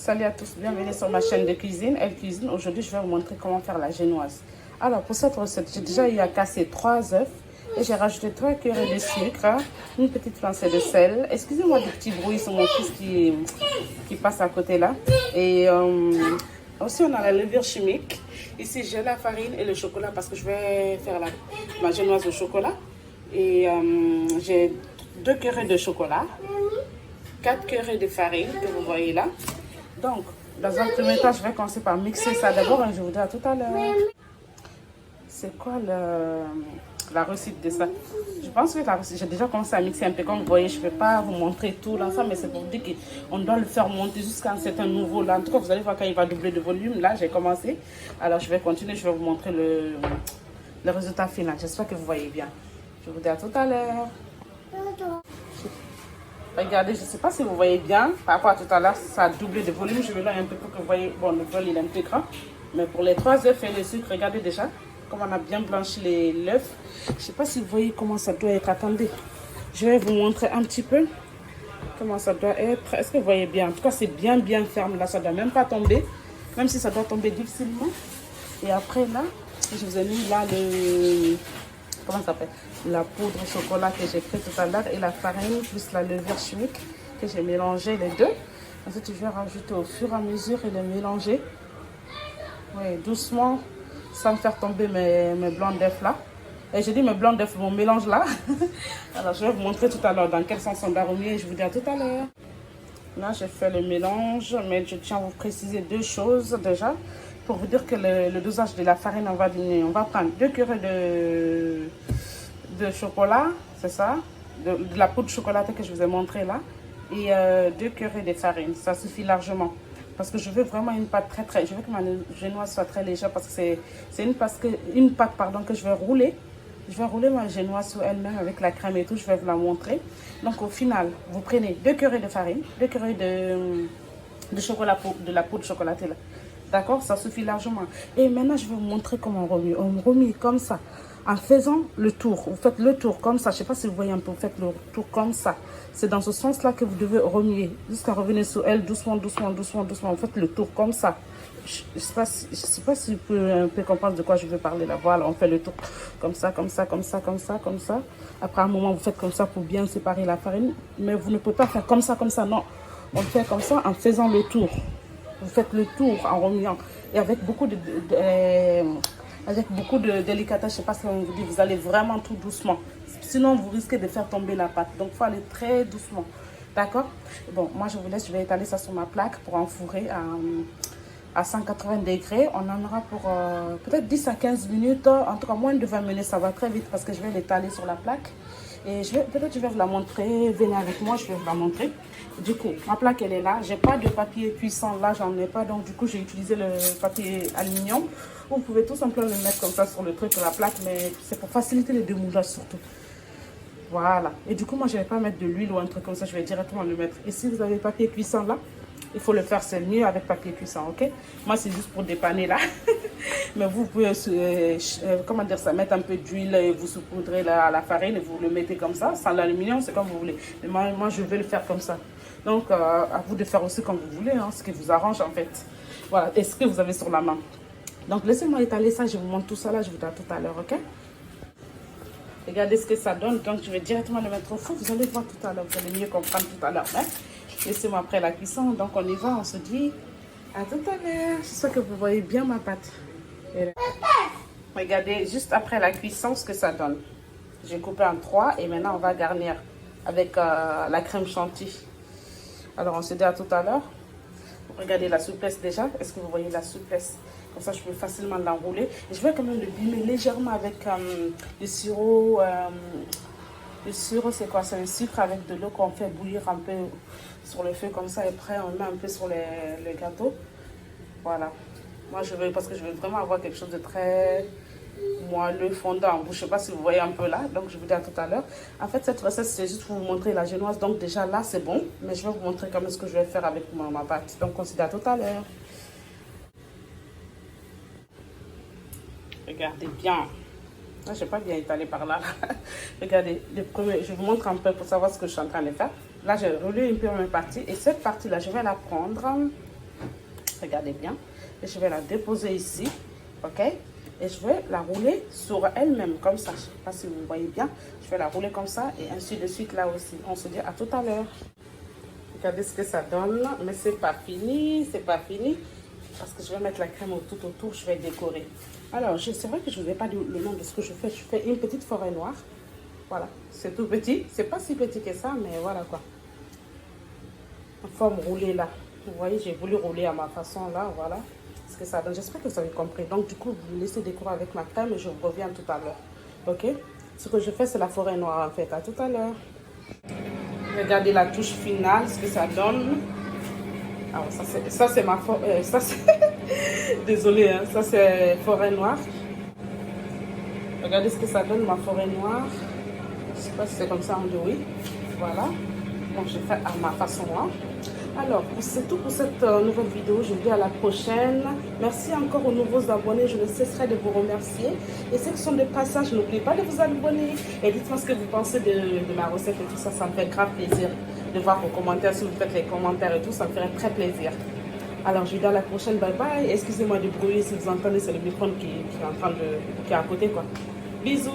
Salut à tous, bienvenue sur ma chaîne de cuisine, Elle Cuisine. Aujourd'hui, je vais vous montrer comment faire la génoise. Alors, pour cette recette, j'ai déjà eu à casser 3 œufs et j'ai rajouté 3 cuillerées de sucre, une petite pincée de sel. Excusez-moi du petit bruit, c'est mon fils qui passe à côté là. Et aussi, on a la levure chimique. Ici, j'ai la farine et le chocolat parce que je vais faire ma génoise au chocolat. Et j'ai 2 cuillerées de chocolat, 4 cuillerées de farine que vous voyez là. Donc, dans un premier temps, je vais commencer par mixer ça d'abord et je vous dis à tout à l'heure. C'est quoi la recette de ça? Je pense que j'ai déjà commencé à mixer un peu. Comme vous voyez, je ne vais pas vous montrer tout l'ensemble, mais c'est pour vous dire qu'on doit le faire monter jusqu'à un certain niveau. Là, en tout cas, vous allez voir quand il va doubler de volume. Là, j'ai commencé. Alors, je vais continuer. Je vais vous montrer le résultat final. J'espère que vous voyez bien. Je vous dis à tout à l'heure. Regardez, je ne sais pas si vous voyez bien, par rapport à tout à l'heure, ça a doublé de volume. Je vais là un peu pour que vous voyez, bon, le bol il est un peu grand. Mais pour les 3 œufs et le sucre, regardez déjà comment on a bien blanchi l'œuf. Je ne sais pas si vous voyez comment ça doit être. Attendez, je vais vous montrer un petit peu comment ça doit être. Est-ce que vous voyez bien? En tout cas, c'est bien ferme là, ça ne doit même pas tomber. Même si ça doit tomber difficilement. Et après là, je vous ai mis là comment ça s'appelle, la poudre au chocolat que j'ai fait tout à l'heure et la farine plus la levure chimique que j'ai mélangé les deux. Ensuite, je vais rajouter au fur et à mesure et le mélanger. Oui, doucement, sans faire tomber mes blancs d'œufs là. Et j'ai dit mes blancs d'œufs, mon mélange là. Alors, je vais vous montrer tout à l'heure dans quel sens on doit remuer et je vous dis à tout à l'heure. Là, j'ai fait le mélange, mais je tiens à vous préciser 2 choses déjà. Pour vous dire que le dosage de la farine, on va prendre 2 cuillerées de chocolat, c'est ça, de la poudre chocolatée que je vous ai montré là, et 2 cuillerées de farine, ça suffit largement. Parce que je veux vraiment une pâte je veux que ma génoise soit très légère parce que c'est une pâte que je vais rouler. Je vais rouler ma génoise sur elle-même avec la crème et tout, je vais vous la montrer. Donc au final, vous prenez 2 cuillerées de farine, 2 cuillerées de chocolat, de la poudre chocolatée là. D'accord, ça suffit largement. Et maintenant, je vais vous montrer comment on remue. On remue comme ça, en faisant le tour. Vous faites le tour comme ça. Je ne sais pas si vous voyez un peu. Vous faites le tour comme ça. C'est dans ce sens-là que vous devez remuer. Jusqu'à revenir sur elle, doucement. Vous faites le tour comme ça. Je ne sais pas si vous pouvez un peu comprendre de quoi je veux parler là. Voilà, on fait le tour comme ça. Après un moment, vous faites comme ça pour bien séparer la farine. Mais vous ne pouvez pas faire comme ça, non. On fait comme ça en faisant le tour. Vous faites le tour en remuant et avec beaucoup de délicatesse. Je ne sais pas si on vous dit, vous allez vraiment tout doucement. Sinon, vous risquez de faire tomber la pâte. Donc, il faut aller très doucement. D'accord? Bon, moi, je vous laisse. Je vais étaler ça sur ma plaque pour enfourrer à 180 degrés. On en aura pour peut-être 10 à 15 minutes. En tout cas, moins de 20 minutes. Ça va très vite parce que je vais l'étaler sur la plaque. Et peut-être je vais vous la montrer. Venez avec moi, je vais vous la montrer. Du coup, ma plaque, elle est là. J'ai pas de papier cuisson. Là, j'en ai pas. Donc, du coup, j'ai utilisé le papier aluminium. Vous pouvez tout simplement le mettre comme ça sur le truc de la plaque. Mais c'est pour faciliter le démoulage surtout. Voilà. Et du coup, moi, je ne vais pas mettre de l'huile ou un truc comme ça. Je vais directement le mettre. Et si vous avez le papier cuisson là, il faut le faire, c'est mieux avec papier cuisson, ok? Moi, c'est juste pour dépanner là. Mais vous pouvez, comment dire ça, mettre un peu d'huile et vous saupoudrez la farine et vous le mettez comme ça. Sans l'aluminium, c'est comme vous voulez. Mais moi, je vais le faire comme ça. Donc, à vous de faire aussi comme vous voulez, hein, ce qui vous arrange en fait. Voilà, et ce que vous avez sur la main. Donc, laissez-moi étaler ça. Je vous montre tout ça là. Je vous dis à tout à l'heure, ok? Regardez ce que ça donne. Donc, je vais directement le mettre au four. Vous allez voir tout à l'heure. Vous allez mieux comprendre tout à l'heure. Hein? Laissez-moi après la cuisson. Donc, on y va. On se dit à tout à l'heure. J'espère que vous voyez bien ma pâte. Regardez juste après la cuisson ce que ça donne. J'ai coupé en 3 et maintenant, on va garnir avec la crème chantilly. Alors, on se dit à tout à l'heure. Regardez la souplesse déjà. Est-ce que vous voyez la souplesse? Comme ça, je peux facilement l'enrouler. Et je vais quand même le bimer légèrement avec le sirop. Le sirop, c'est quoi? C'est un sucre avec de l'eau qu'on fait bouillir un peu sur le feu comme ça. Et après, on met un peu sur le gâteau. Voilà. Moi, je veux, parce que je veux vraiment avoir quelque chose de très moelleux, fondant en bouche. Je ne sais pas si vous voyez un peu là. Donc, je vous dis à tout à l'heure. En fait, cette recette, c'est juste pour vous montrer la génoise. Donc, déjà là, c'est bon. Mais je vais vous montrer comment ce que je vais faire avec ma pâte. Donc, on se dit à tout à l'heure. Regardez bien. Là, je n'ai pas bien étalé par là. Regardez, je vous montre un peu pour savoir ce que je suis en train de faire. Là, j'ai roulé une peu ma partie. Et cette partie-là, je vais la prendre regardez bien. Et je vais la déposer ici, ok? Et je vais la rouler sur elle-même, comme ça. Je ne sais pas si vous voyez bien. Je vais la rouler comme ça et ainsi de suite là aussi. On se dit à tout à l'heure. Regardez ce que ça donne, mais c'est pas fini, c'est pas fini. Parce que je vais mettre la crème tout autour, je vais décorer. Alors, c'est vrai que je ne vous ai pas dit le nom de ce que je fais. Je fais une petite forêt noire. Voilà, c'est tout petit. C'est pas si petit que ça, mais voilà quoi. En forme roulée là. Vous voyez, j'ai voulu rouler à ma façon là, voilà. Ce que ça donne. J'espère que vous avez compris. Donc, du coup, vous laissez décorer avec ma crème et je reviens tout à l'heure. Ok? Ce que je fais, c'est la forêt noire en fait. À tout à l'heure. Regardez la touche finale, ce que ça donne. Alors, ça c'est ma forêt. Désolée, hein, ça c'est forêt noire. Regardez ce que ça donne, ma forêt noire. Je ne sais pas si c'est comme ça, on dit oui. Voilà. Donc, je fais à ma façon là. Alors, c'est tout pour cette nouvelle vidéo. Je vous dis à la prochaine. Merci encore aux nouveaux abonnés. Je ne cesserai de vous remercier. Et ceux qui sont de passage, n'oubliez pas de vous abonner. Et dites-moi ce que vous pensez de ma recette et tout ça. Ça me fait grave plaisir de voir vos commentaires. Si vous faites les commentaires et tout, ça me ferait très plaisir. Alors, je vous dis à la prochaine. Bye bye. Excusez-moi du bruit. Si vous entendez, c'est le micro qui est à côté, quoi. Bisous.